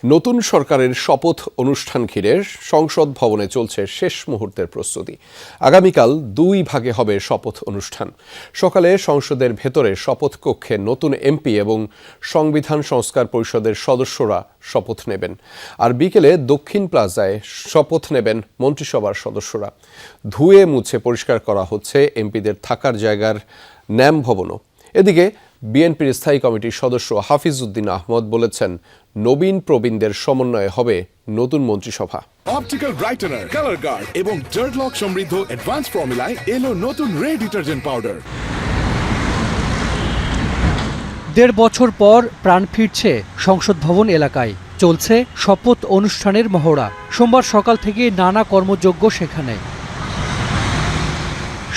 নতুন সরকারের শপথ অনুষ্ঠান ঘিরে সংসদ ভবনে চলছে শেষ মুহূর্তের প্রস্তুতি। আগামীকাল 2 ভাগে হবে শপথ অনুষ্ঠান। সকালে সংসদের ভেতরে শপথ কক্ষে নতুন এমপি এবং সংবিধান সংস্কার পরিষদের সদস্যরা শপথ নেবেন, আর বিকেলে দক্ষিণ প্লাজায় শপথ নেবেন মন্ত্রিসভার সদস্যরা। ধুয়ে মুছে পরিষ্কার করা হচ্ছে এমপিদের থাকার জায়গার ন্যাম ভবনও। এদিকে বিএনপির স্থায়ী কমিটির সদস্য হাফিজ উদ্দিন আহমদ বলেছেন, নবীন প্রবীণদের সমন্বয়ে হবে নতুন মন্ত্রিসভা। অপটিক্যাল ব্রাইটেনার, কালার গার্ড এবং ডার্ট লক সমৃদ্ধ অ্যাডভান্স ফর্মুলায় এলো নতুন রে ডিটারজেন্ট পাউডার। 1.5 বছর পর প্রাণ ফিরছে সংসদ ভবন এলাকায়। চলছে শপথ অনুষ্ঠানের মহড়া। সোমবার সকাল থেকে নানা কর্মযজ্ঞ সেখানে।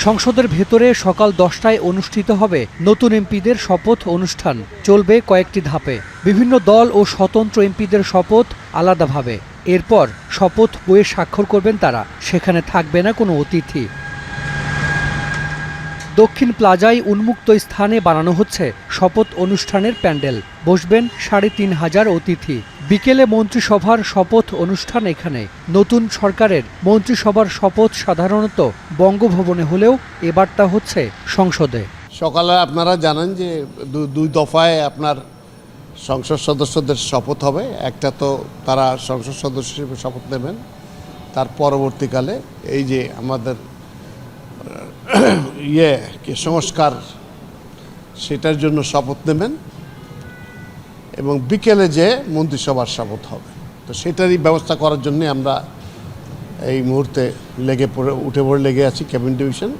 সংসদের ভেতরে সকাল 10টায় অনুষ্ঠিত হবে নতুন এমপিদের শপথ অনুষ্ঠান। চলবে কয়েকটি ধাপে। বিভিন্ন দল ও স্বতন্ত্র এমপিদের শপথ আলাদাভাবে। এরপর শপথ বইয়ে স্বাক্ষর করবেন তারা। সেখানে থাকবে না কোনো অতিথি। দক্ষিণ প্লাজায় উন্মুক্ত স্থানে বানানো হচ্ছে শপথ অনুষ্ঠানের প্যান্ডেল। বসবেন ৩৫০০ অতিথি। বিকেলে মন্ত্রিসভার শপথ অনুষ্ঠান এখানে। নতুন সরকারের মন্ত্রিসভার শপথ সাধারণত বঙ্গভবনে হলেও এবার তা হচ্ছে সংসদে। সকালে আপনারা জানেন যে 2 দফায় আপনার সংসদ সদস্যদের শপথ হবে। একটা তো তারা সংসদ সদস্য হিসেবে শপথ নেবেন, তার পরবর্তীকালে এই যে আমাদের সংস্কার, সেটার জন্য শপথ নেবেন এবং বিকেলে যে মন্ত্রিসভার শপথ হবে। তো সেটারই ব্যবস্থা করার জন্য আমরা এই মুহূর্তে উঠে পড়ে লেগে আছি ক্যাবিনেট ডিভিশন।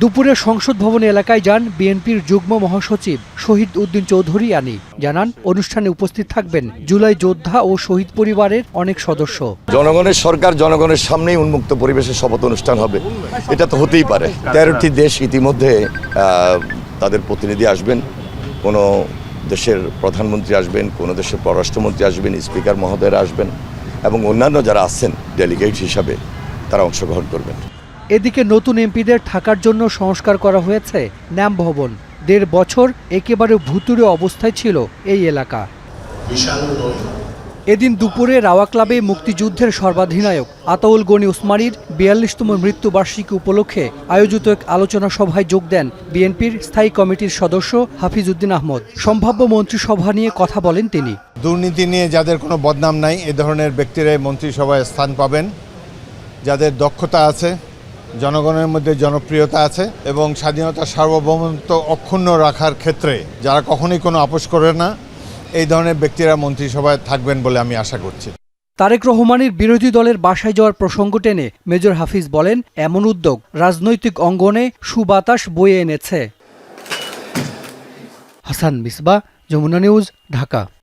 দুপুরে সংসদ ভবন এলাকায় যান বিএনপির যুগ্ম মহাসচিব শহীদ উদ্দিন চৌধুরী আনি। জানান, অনুষ্ঠানে উপস্থিত থাকবেন জুলাই যোদ্ধা ও শহীদ পরিবারের অনেক সদস্য। জনগণের সরকার, জনগণের সামনেই উন্মুক্ত পরিবেশে শপথ অনুষ্ঠান হবে, এটা তো হতেই পারে। 13টি দেশ ইতিমধ্যে তাদের প্রতিনিধি আসবেন। কোনো দেশের প্রধানমন্ত্রী আসবেন, কোনো দেশের পররাষ্ট্রমন্ত্রী আসবেন, স্পিকার মহোদয়রা আসবেন এবং অন্যান্য যারা আছেন ডেলিগেট হিসাবে তারা অংশগ্রহণ করবেন। এদিকে নতুন এমপিদের থাকার জন্য সংস্কার করা হয়েছে ন্যাম ভবন। 1.5 বছর একেবারে ভুতুড়ে অবস্থায় ছিল এই এলাকা। এদিন দুপুরে রাওয়া ক্লাবে মুক্তিযুদ্ধের সর্বাধিনায়ক আতাউল গনি ওসমানীর 42তম মৃত্যুবার্ষিকী উপলক্ষে আয়োজিত এক আলোচনা সভায় যোগ দেন বিএনপির স্থায়ী কমিটির সদস্য হাফিজ উদ্দিন আহমদ। সম্ভাব্য মন্ত্রিসভা নিয়ে কথা বলেন তিনি। দুর্নীতি নিয়ে যাদের কোনো বদনাম নাই, এ ধরনের ব্যক্তিরাই মন্ত্রিসভায় স্থান পাবেন। যাদের দক্ষতা আছে, জনগণের মধ্যে জনপ্রিয়তা আছে এবং স্বাধীনতার সার্বভৌমত্ব অক্ষুণ্ণ রাখার ক্ষেত্রে যারা কখনোই কোনো আপোষ করে না, এই ধরনের ব্যক্তিরা মন্ত্রিসভায় থাকবেন বলে আমি আশা করছি। তারেক রহমানের বিরোধী দলের বাসায় যাওয়ার প্রসঙ্গ টেনে মেজর হাফিজ বলেন, এমন উদ্যোগ রাজনৈতিক অঙ্গনে সুবাতাস বয়ে এনেছে। হাসান মিসবাহ, যমুনা নিউজ, ঢাকা।